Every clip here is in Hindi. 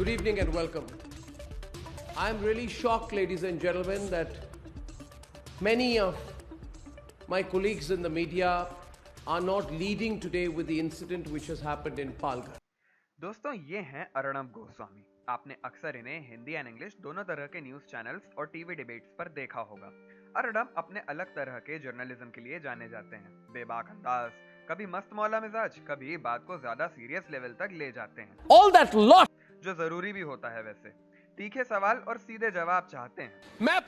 Good evening and welcome. I am really shocked, ladies and gentlemen, that many of my colleagues in the media are not leading today with the incident which has happened in Palghar. दोस्तों ये हैं अर्णब गोस्वामी। आपने अक्सर इन्हें हिंदी एंड इंग्लिश दोनों तरह के न्यूज चैनल्स और टीवी डिबेट्स पर देखा होगा। अर्णब अपने अलग तरह के जर्नलिज्म के लिए जाने जाते हैं। बेबाक अंदाज, कभी मस्त मौला मिजाज, कभी बात को ज्यादा सीरियस लेवल तक ले जाते हैं। All that lot. जो जरूरी भी होता है वैसे। तीखे सवाल और सीधे जवाब चाहते हैं।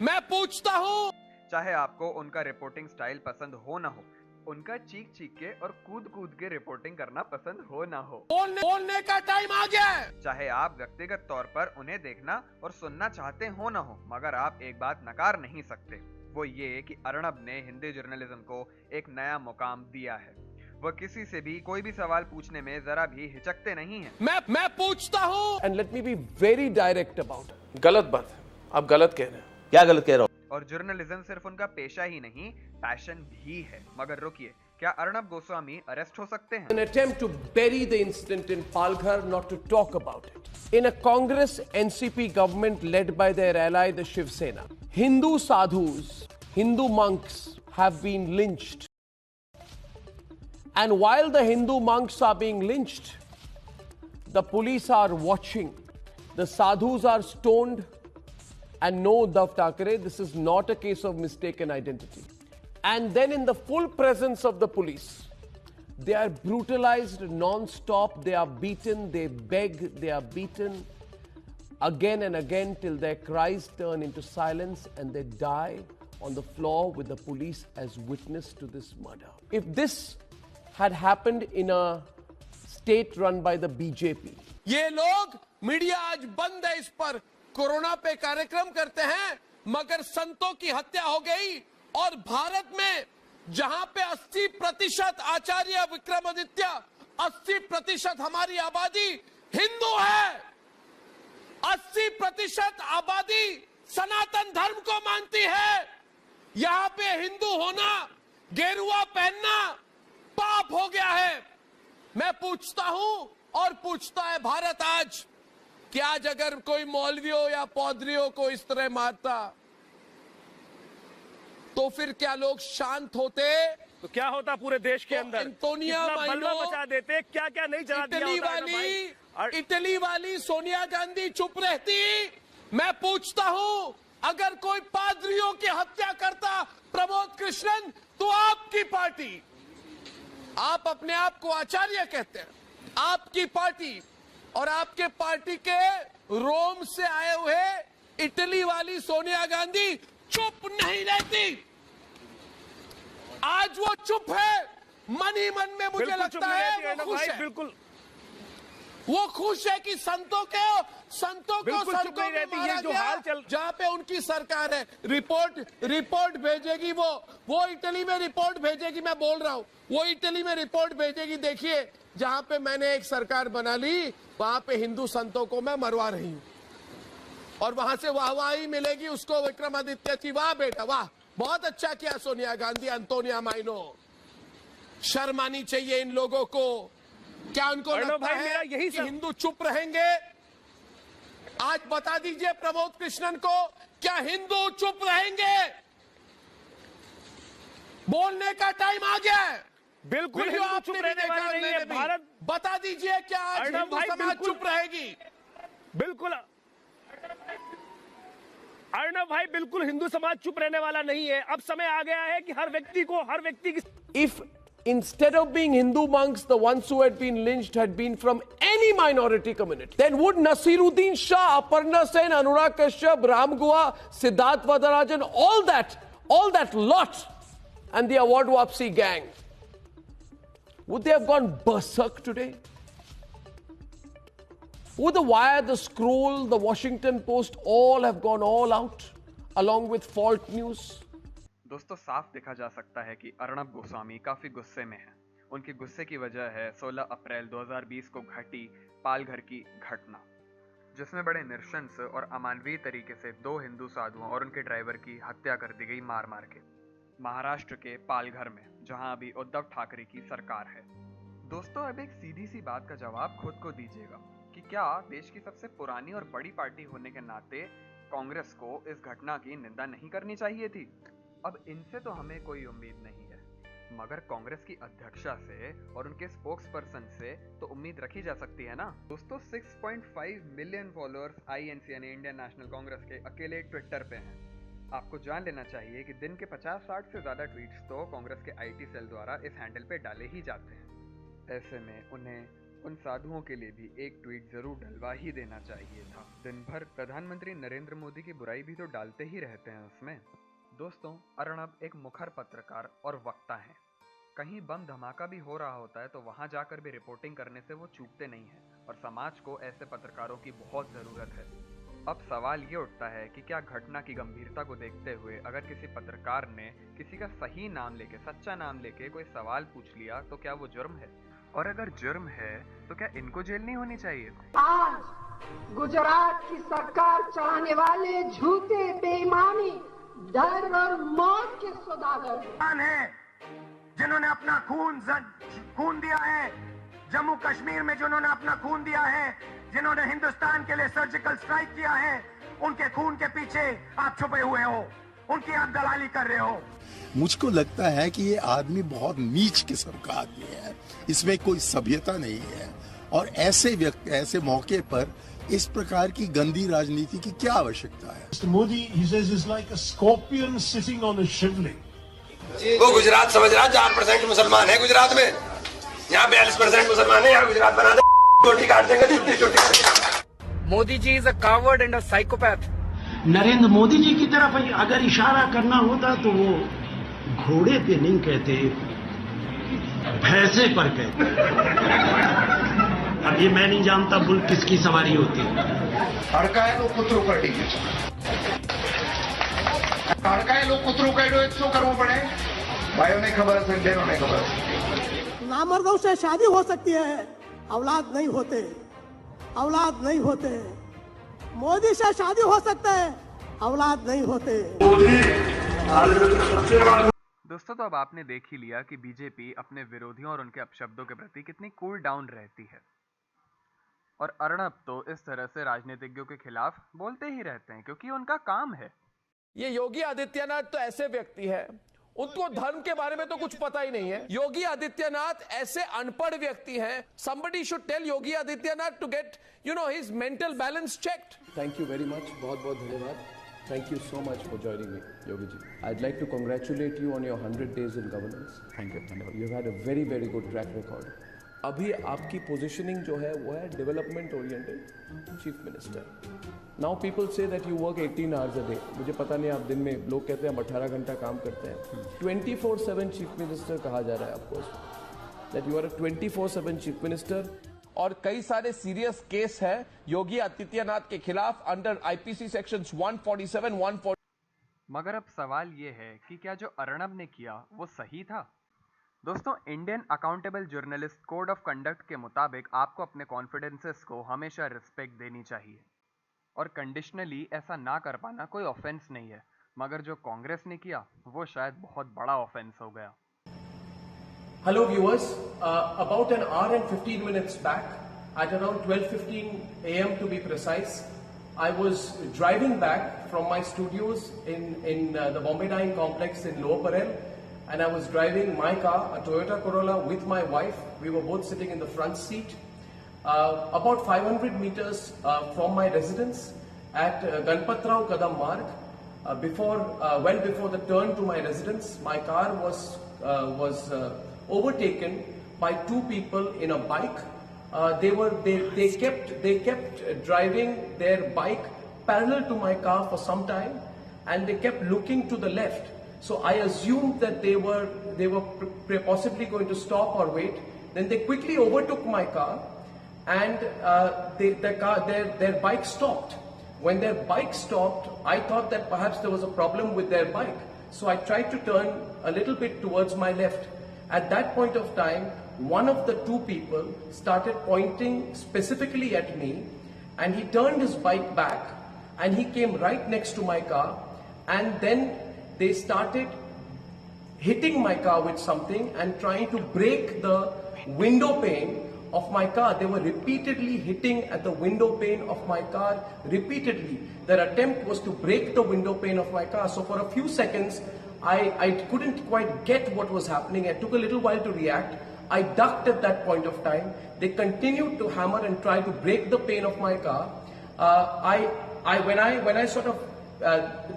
मैं पूछता हूँ, चाहे आपको उनका रिपोर्टिंग स्टाइल पसंद हो ना हो, उनका चीख चीख के और कूद कूद के रिपोर्टिंग करना पसंद हो ना हो, बोलने का टाइम आ गया है। चाहे आप व्यक्तिगत तौर पर उन्हें देखना और सुनना चाहते हो ना हो, मगर आप एक बात नकार नहीं सकते, वो ये कि अर्णब ने हिंदी जर्नलिज्म को एक नया मुकाम दिया है। वह किसी से भी कोई भी सवाल पूछने में जरा भी हिचकते नहीं हैं। मैं पूछता हूँ। And let me be very direct about it. गलत बात है, आप गलत कह रहे हैं। क्या गलत कह रहा हूँ? और जर्नलिज्म सिर्फ उनका पेशा ही नहीं, पैशन भी है। मगर रुकिए, क्या अर्णब गोस्वामी अरेस्ट हो सकते हैं? An attempt to bury the incident in Palghar, not to talk about it. In a Congress NCP government led by their ally, the Shiv Sena, Hindu sadhus, Hindu monks have been lynched. And while the Hindu monks are being lynched, the police are watching. The sadhus are stoned. And no, Uddhav Thackeray, this is not a case of mistaken identity. And then in the full presence of the police, they are brutalized non-stop, they are beaten, they beg, they are beaten again and again till their cries turn into silence and they die on the floor with the police as witness to this murder. If this had happened in a state run by the BJP, ये लोग मीडिया आज बंद है इस पर, कोरोना पे कार्यक्रम करते हैं, मगर संतों की हत्या हो गई। और भारत में जहां पे 80% आचार्य विक्रमादित्य, 80% हमारी आबादी हिंदू है, 80% आबादी सनातन धर्म को मानती है, यहां पे हिंदू होना, गेरुआ पहनना पाप हो गया है। मैं पूछता हूं और पूछता है भारत आज कि आज अगर कोई मौलवियों या पौधरियों को इस तरह मारता तो फिर क्या लोग शांत होते? तो क्या होता पूरे देश के अंदर? एंटोनिया बल्ला मचा देते, क्या क्या नहीं चला दिया। इटली वाली सोनिया गांधी चुप रहती? मैं पूछता हूं, अगर कोई पादरियों की हत्या करता प्रमोद कृष्णन, तो आपकी पार्टी, आप अपने आप को आचार्य कहते हैं, आपकी पार्टी और आपके पार्टी के रोम से आए हुए इटली वाली सोनिया गांधी चुप नहीं रहती। आज वो चुप है, मन ही मन में मुझे लगता है वो खुश है। बिल्कुल वो खुश है कि संतों को सड़कों में मारा गया, जहां पे उनकी सरकार है। रिपोर्ट भेजेगी वो इटली में रिपोर्ट भेजेगी। मैं बोल रहा हूं, वो इटली में रिपोर्ट भेजेगी। देखिए, जहां पे मैंने एक सरकार बना ली, वहां पे हिंदू संतों को मैं मरवा रही हूं और वहां से वाहवाही मिलेगी उसको, विक्रमादित्य की। वाह बेटा वाह, बहुत अच्छा किया सोनिया गांधी, एंटोनिया माइनो। शर्म आनी चाहिए इन लोगों को। क्या उनको लगता है कि हिंदू चुप रहेंगे? आज बता दीजिए प्रमोद कृष्णन को, क्या हिंदू चुप रहेंगे? बोलने का टाइम आ गया है। बिल्कुल हिंदू चुप रहने वाला नहीं है। भारत, बता दीजिए क्या आज हिंदू समाज चुप रहेगी? बिल्कुल अर्णब भाई, बिल्कुल हिंदू समाज चुप रहने वाला नहीं है। अब समय आ गया है कि हर व्यक्ति की If instead of being Hindu monks, the ones who had been lynched had been from any minority community, then would Nasiruddin Shah, Aparna Sen, Anurag Kashyap, Ram Gua, Siddharth Varadarajan, all that lot, and the Award Wapsi gang, would they have gone berserk today? Would the Wire, the Scroll, the Washington Post all have gone all out along with Fault News? दोस्तों, साफ देखा जा सकता है कि अर्णब गोस्वामी काफी गुस्से में हैं। उनके गुस्से की वजह है 16 अप्रैल 2020 को घटी पालघर की घटना, जिसमें बड़े नृशंस और अमानवीय तरीके से 2 हिंदू साधुओं और उनके ड्राइवर की हत्या कर दी गई मार के। महाराष्ट्र के पालघर में, जहां अभी उद्धव ठाकरे की सरकार है। दोस्तों, अब एक सीधी सी बात का जवाब खुद को दीजिएगा। कि क्या देश की सबसे पुरानी और बड़ी पार्टी होने के नाते कांग्रेस को इस घटना की निंदा नहीं करनी चाहिए थी। अब इनसे तो हमें कोई उम्मीद नहीं है, मगर कांग्रेस की अध्यक्षा से और उनके स्पोक्स पर्सन से तो उम्मीद रखी जा सकती है ना। दोस्तों 6.5 मिलियन फॉलोअर्स INC यानी इंडियन नेशनल कांग्रेस के अकेले ट्विटर पे हैं। आपको जान लेना चाहिए कि दिन के 50-60 से ज्यादा ट्वीट्स तो कांग्रेस के IT सेल द्वारा इस हैंडल पे डाले ही जाते हैं। ऐसे में उन्हें उन साधुओं के लिए भी एक ट्वीट जरूर डलवा ही देना चाहिए था। दिन भर प्रधानमंत्री नरेंद्र मोदी की बुराई भी तो डालते ही रहते हैं उसमें। दोस्तों, अर्णब एक मुखर पत्रकार और वक्ता हैं। कहीं बम धमाका भी हो रहा होता है तो वहां जाकर भी रिपोर्टिंग करने से वो चूकते नहीं हैं और समाज को ऐसे पत्रकारों की बहुत जरूरत है। अब सवाल ये उठता है कि क्या घटना की गंभीरता को देखते हुए अगर किसी पत्रकार ने किसी का सही नाम लेके, सच्चा नाम लेके कोई सवाल पूछ लिया तो क्या वो जुर्म है? और अगर जुर्म है तो क्या इनको जेल नहीं होनी चाहिए? आज गुजरात की सरकार चलाने वाले झूठे, बेईमानी, डर और मौत के सौदागर है, जिन्होंने अपना खून दिया है, जम्मू कश्मीर में जिन्होंने अपना खून दिया है, जिन्होंने हिंदुस्तान के लिए सर्जिकल स्ट्राइक किया है, उनके खून के पीछे आप छुपे हुए हो, उनकी आप दलाली कर रहे हो। मुझको लगता है कि ये आदमी बहुत नीच किस्म का आदमी है, इसमें कोई सभ्यता नहीं है और ऐसे मौके पर इस प्रकार की गंदी राजनीति की क्या आवश्यकता है? Modi, he says, is like a scorpion sitting on a shivling. वो गुजरात समझ रहा 4% मुसलमान है गुजरात में, यहाँ 42% मुसलमान है, यहाँ गुजरात बना दे, छोटी काट देंगे, छोटी। Modi ji is a coward and a psychopath. Narendra Modi ji की तरफ अगर इशारा करना होता तो वो घोड़े पे नहीं कहते, भैंसे पर कहते। अब ये मैं नहीं जानता बुल किसकी सवारी होती है। हड़काए लोग कुतरू कर दी, हड़काए लोग कुतरू कर शो करना पड़े। भाइयों ने खबर है, बहनों ने खबर है। नामर्दों से शादी हो सकती है, औलाद नहीं होते, औलाद नहीं होते। मोदी से शादी हो सकता है, औलाद नहीं होते। दोस्तों, तो अब आपने देख ही लिया कि बीजेपी अपने विरोधियों और उनके अपशब्दों के प्रति कितनी कूल डाउन रहती है। और अर्णब तो इस तरह से राजनीतिज्ञों के खिलाफ बोलते ही रहते हैं क्योंकि उनका काम है। ये योगी आदित्यनाथ तो ऐसे व्यक्ति है, उनको धर्म के बारे में तो कुछ पता ही नहीं है। योगी आदित्यनाथ ऐसे अनपढ़ व्यक्ति हैं। somebody should tell Yogi Adityanath to get his mental balance checked. Thank you very much. बहुत बहुत धन्यवाद. Thank you so much for joining me, Yogi ji. I'd like to congratulate you on your 100 days in governance. Thank you. You've had a very, very good track record. अभी आपकी पोजीशनिंग जो है वो है development oriented chief minister. Now people say that you work 18 hours a day. मुझे पता नहीं आप दिन में, लोग कहते हैं हम 18 घंटा काम करते हैं। 24/7 चीफ मिनिस्टर कहा जा रहा है आपको, that you are a 24/7 chief minister. और कई सारे सीरियस केस है योगी आदित्यनाथ के खिलाफ अंडर IPC सेक्शंस 147, 140। मगर अब सवाल ये है कि क्या जो अर्णब ने किया वो सही था? दोस्तों, Indian accountable journalist code of conduct के मुताबिक आपको अपने कॉन्फिडेंसेस को हमेशा रिस्पेक्ट देनी चाहिए और कंडीशनली ऐसा ना कर पाना कोई ऑफेंस नहीं है, मगर जो कांग्रेस ने किया वो शायद बहुत बड़ा ऑफेंस हो गया। Hello viewers, about an hour and 15 minutes back, at around 12:15 AM to be precise, I was driving back from my studios in the Bombay Dyeing Complex in Lower Parel, and I was driving my car, a Toyota Corolla, with my wife. We were both sitting in the front seat. About 500 meters from my residence at Ganpatrao Kadam Marg, well before the turn to my residence, my car was overtaken by two people in a bike. They kept driving their bike parallel to my car for some time, and they kept looking to the left. So I assumed that they were possibly going to stop or wait. Then they quickly overtook my car, and their bike stopped. When their bike stopped, I thought that perhaps there was a problem with their bike. So I tried to turn a little bit towards my left. At that point of time, one of the two people started pointing specifically at me, and he turned his bike back and he came right next to my car, and then they started hitting my car with something and trying to break the window pane of my car. They were repeatedly hitting at the window pane of my car, repeatedly. Their attempt was to break the window pane of my car. So for a few seconds, I couldn't quite get what was happening. It took a little while to react. I ducked at that point of time. They continued to hammer and try to break the pane of my car. When I sort of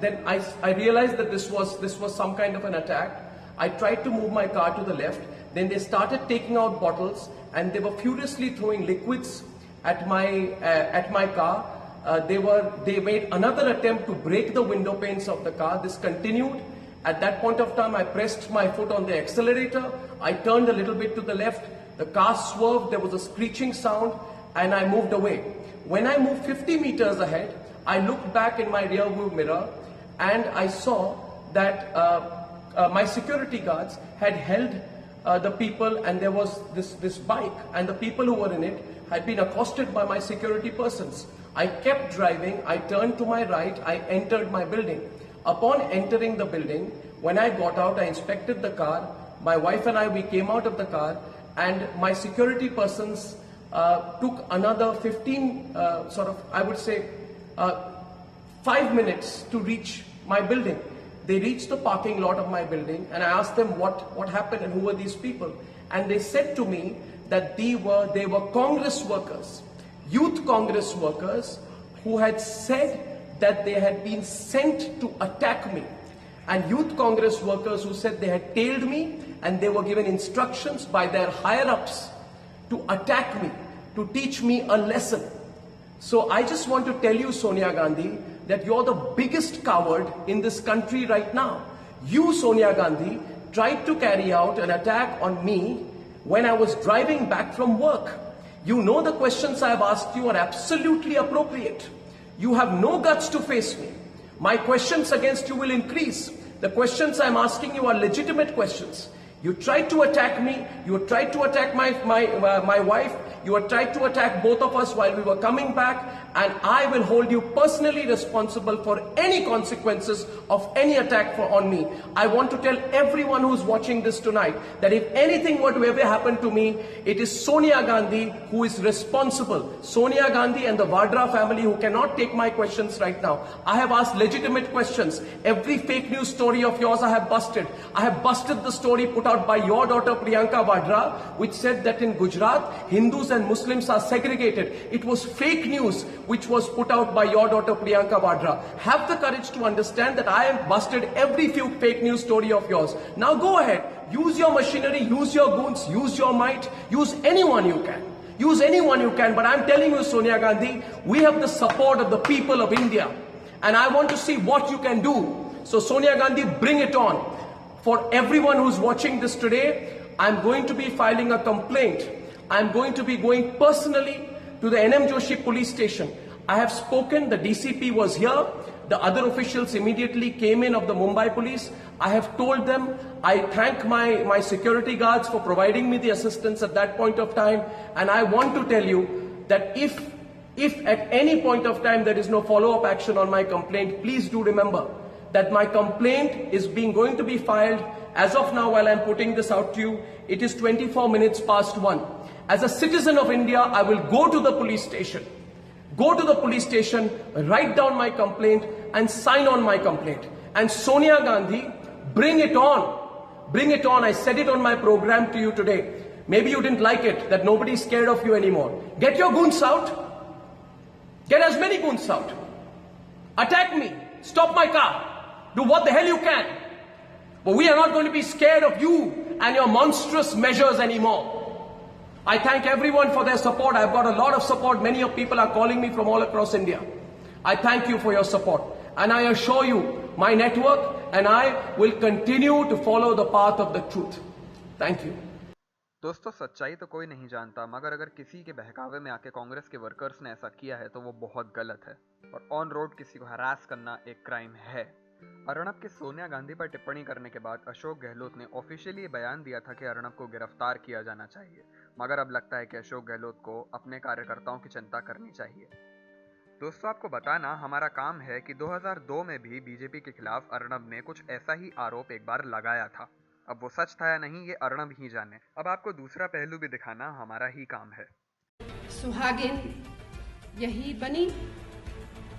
then I realized that this was some kind of an attack. I tried to move my car to the left. Then they started taking out bottles and they were furiously throwing liquids at my car. They made another attempt to break the window panes of the car. This continued. At that point of time, I pressed my foot on the accelerator. I turned a little bit to the left. The car swerved. There was a screeching sound and I moved away. When I moved 50 meters ahead, I looked back in my rear view mirror and I saw that my security guards had held the people, and there was this bike, and the people who were in it had been accosted by my security persons. I kept driving. I turned to my right. I entered my building. Upon entering the building, when I got out, I inspected the car. My wife and we came out of the car, and my security persons took another 5 minutes to reach my building. They reached the parking lot of my building, and I asked them what happened and who were these people. And they said to me that they were Congress workers, youth Congress workers, who had said that they had been sent to attack me. And youth Congress workers who said they had tailed me and they were given instructions by their higher-ups to attack me, to teach me a lesson. So I just want to tell you, Sonia Gandhi, that you're the biggest coward in this country right now. You, Sonia Gandhi, tried to carry out an attack on me when I was driving back from work. You know the questions I have asked you are absolutely appropriate. You have no guts to face me. My questions against you will increase. The questions I'm asking you are legitimate questions. You tried to attack me. You tried to attack my wife. You had tried to attack both of us while we were coming back, and I will hold you personally responsible for any consequences of any attack on me. I want to tell everyone who's watching this tonight that if anything were to ever happen to me, it is Sonia Gandhi who is responsible. Sonia Gandhi and the Vadra family who cannot take my questions right now. I have asked legitimate questions. Every fake news story of yours I have busted. I have busted the story put out by your daughter Priyanka Vadra, which said that in Gujarat, Hindus and Muslims are segregated. It was fake news which was put out by your daughter Priyanka Vadra. Have the courage to understand that I have busted every fake news story of yours. Now go ahead, use your machinery, use your goons, use your might, use anyone you can. Use anyone you can, but I'm telling you, Sonia Gandhi, we have the support of the people of India. And I want to see what you can do. So Sonia Gandhi, bring it on. For everyone who's watching this today, I'm going to be filing a complaint. I'm going to be going personally to the NM Joshi police station. I have spoken, the DCP was here. The other officials immediately came in of the Mumbai police. I have told them, I thank my security guards for providing me the assistance at that point of time. And I want to tell you that if at any point of time there is no follow-up action on my complaint, please do remember that my complaint is going to be filed as of now while I'm putting this out to you. It is 24 minutes past 1. As a citizen of India, I will go to the police station. Go to the police station, write down my complaint and sign on my complaint. And Sonia Gandhi, bring it on. Bring it on. I said it on my program to you today. Maybe you didn't like it, that nobody's scared of you anymore. Get your goons out. Get as many goons out. Attack me. Stop my car. Do what the hell you can. But we are not going to be scared of you and your monstrous measures anymore. I thank everyone for their support. I've got a lot of support. Many of people are calling me from all across India. I thank you for your support. And I assure you, my network and I will continue to follow the path of the truth. Thank you. दोस्तों, सच्चाई तो कोई नहीं जानता, मगर अगर किसी के बहकावे में आके कांग्रेस के वर्कर्स ने ऐसा किया है तो वो बहुत गलत है। और ऑन रोड किसी को हरास करना एक क्राइम है। अर्नब के सोनिया गांधी पर टिप्पणी करने के बाद अशोक गहलोत ने ऑफिशियली ये बयान दिया था कि अर्नब को गिरफ्तार किया जाना चाहिए, मगर अब लगता है कि अशोक गहलोत को अपने कार्यकर्ताओं की चिंता करनी चाहिए। दोस्तों, आपको बताना हमारा काम है कि 2002 में भी बीजेपी के खिलाफ अर्नब ने कुछ ऐसा ही आरोप एक बार लगाया था। अब वो सच था या नहीं ये अर्णब ही जाने। अब आपको दूसरा पहलू भी दिखाना हमारा ही काम है। सुहागिन यही बनी,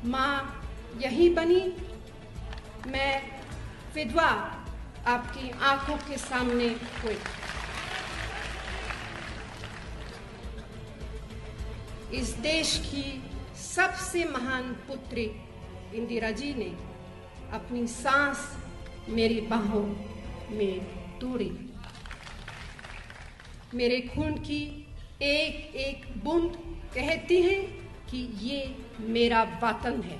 माँ यही बनी, मैं विधवा आपकी आंखों के सामने हुई। इस देश की सबसे महान पुत्री इंदिरा जी ने अपनी सांस मेरी बाहों में तोड़ी। मेरे खून की एक एक बूंद कहती है कि ये मेरा वतन है,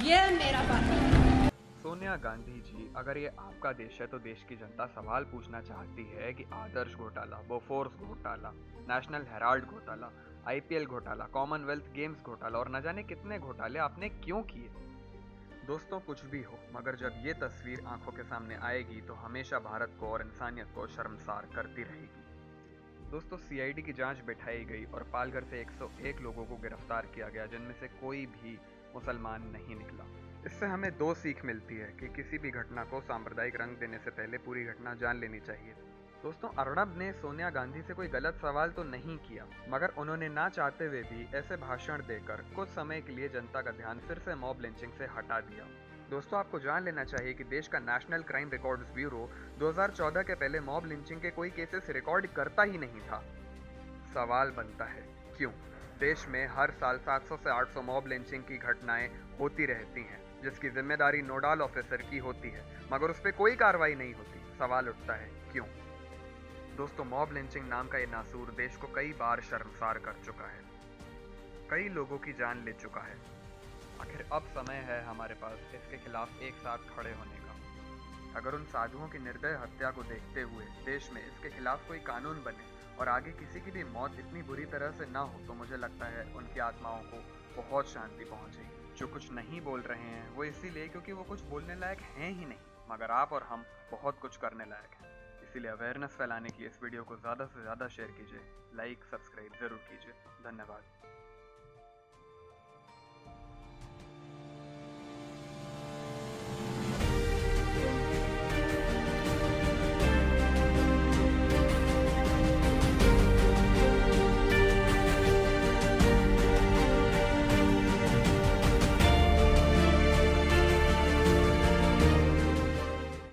ये मेरा वतन है। सोनिया गांधी जी, अगर ये आपका देश है तो देश की जनता सवाल पूछना चाहती है कि आदर्श घोटाला, बोफोर्स घोटाला, नेशनल हेराल्ड घोटाला, IPL घोटाला, कॉमनवेल्थ गेम्स घोटाला और न जाने कितने घोटाले आपने क्यों किए। दोस्तों कुछ भी हो, मगर जब ये तस्वीर आंखों के सामने आएगी तो हमेशा भारत को और इंसानियत को शर्मसार करती रहेगी। दोस्तों CID की जांच बैठाई गई और पालघर से 101 लोगों को गिरफ्तार किया गया, जिनमें से कोई भी मुसलमान नहीं निकला। इससे हमें दो सीख मिलती है कि किसी भी घटना को सांप्रदायिक रंग देने से पहले पूरी घटना जान लेनी चाहिए। दोस्तों अर्णब ने सोनिया गांधी से कोई गलत सवाल तो नहीं किया, मगर उन्होंने ना चाहते हुए भी ऐसे भाषण देकर कुछ समय के लिए जनता का ध्यान फिर से मॉब लिंचिंग से हटा दिया। दोस्तों आपको जान लेना चाहिए कि देश का नेशनल क्राइम रिकॉर्ड्स ब्यूरो 2014 के पहले मॉब लिंचिंग के कोई केसेस रिकॉर्ड करता ही नहीं था। सवाल बनता है क्यों? देश में हर साल 700 से 800 मॉब लिंचिंग की घटनाएं होती रहती हैं, जिसकी जिम्मेदारी नोडल ऑफिसर की होती है, मगर उस पर कोई कार्रवाई नहीं होती। सवाल उठता है क्यों? दोस्तों मॉब लिंचिंग नाम का ये नासूर देश को कई बार शर्मसार कर चुका है, कई लोगों की जान ले चुका है। आखिर अब समय है हमारे पास इसके खिलाफ एक साथ खड़े होने का। अगर उन साधुओं की निर्दय हत्या को देखते हुए देश में इसके खिलाफ कोई कानून बने और आगे किसी की भी मौत इतनी बुरी तरह से ना हो, तो मुझे लगता है उनकी आत्माओं को बहुत शांति पहुंचेगी। जो कुछ नहीं बोल रहे हैं वो इसीलिए क्योंकि वो कुछ बोलने लायक हैं ही नहीं, मगर आप और हम बहुत कुछ करने लायक हैं। इसीलिए अवेयरनेस फैलाने के लिए इस वीडियो को ज़्यादा से ज़्यादा शेयर कीजिए, लाइक सब्सक्राइब ज़रूर कीजिए। धन्यवाद।